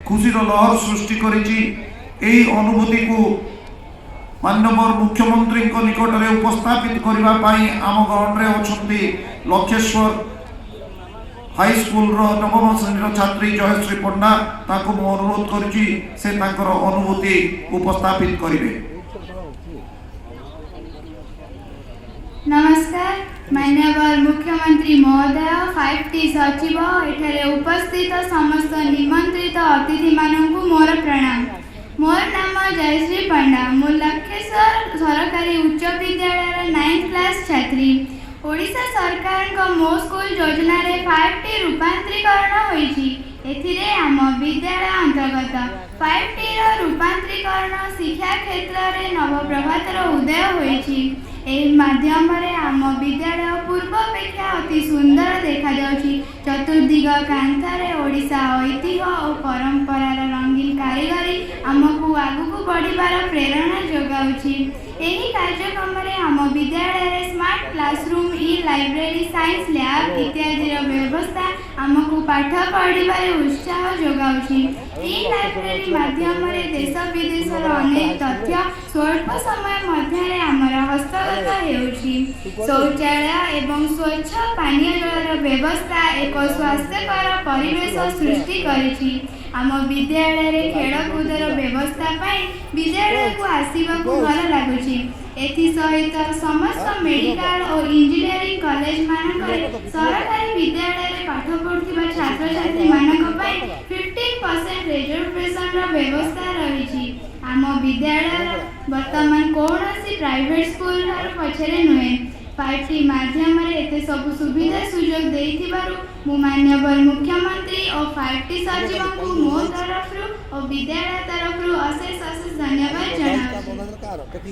खुशी लहर सृष्टि करिछि। एही अनुभूति को माननीय मुख्यमंत्री निकट में उपस्थापित करने आम गण में अच्छा लक्षेश्वर हाई स्कूल नवम श्रेणी छात्री जयश्री पंडा ताको मु अनुरोध करुच्ची से अनुभूति उपस्थापित करेंगे। नमस्कार, माननीय मुख्यमंत्री महोदय, 5T सचिव, एठारे उपस्थित समस्त निमंत्रित अतिथि मानू मोर प्रणाम। मोर नाम जयश्री पंडा। मु लक्षेश्वर सरकारी उच्च विद्यालय 9th क्लास छात्री। ओडिशा सरकार को मो स्कूल योजना रे 5T रूपांतरीकरण होईछि। एथिरे आम विद्यालय अंतर्गत 5T रूपांतरीकरण शिक्षा क्षेत्र रे नव प्रभातर उदय होईछि। एही माध्यम रे आम विद्यालय पूर्व अपेक्षा अति सुंदर देखा जाउछि। चतुर्दिग कांथारे ओडिशा ऐतिह्य और परंपरार रंगीन कारीगरी आमको आगुक बढ़िबार प्रेरणा जोगाउछि। एही कार्यक्रम रे आम विद्यालय रे स्मार्ट क्लासरूम, ई लाइब्रेरी, साइंस लैब इत्यादि व्यवस्था आमको पाठ पढ़िबारे उत्साह जोगाउछि। ई लाइब्रेरी माध्यम रे देश विदेशर अनेक तथ्य स्वल्प समय मध्य आमर हस्तगत हेउछि। शौचालय एवं स्वच्छ पानीय जलर व्यवस्था एक स्वास्थ्यकर परिवेश सृष्टि करिछि। आम विद्यालय रे खेलकूदर व्यवस्था पाई विद्यालय को आसीबाकू भल लागुछि। एथि सहित समस्त मेडिकल और इंजीनियरिंग कॉलेज मानकरे सरकारी विद्यालय रे पाठ पढ़ुथिबा छात्र छात्री मानक पाई 15% रिजर्वेशन रो व्यवस्था रहिछि। आम विद्यालय वर्तमान कौनसी प्राइवेट स्कूल पछरे नुहे। 5T माध्यम रे एते सब सुविधा सुयोग देइथिबारु मु माननीय मुख्यमंत्री और 5T सचिव को मो तरफ और विद्यालय तरफ अशेष धन्यवाद जनाउछि।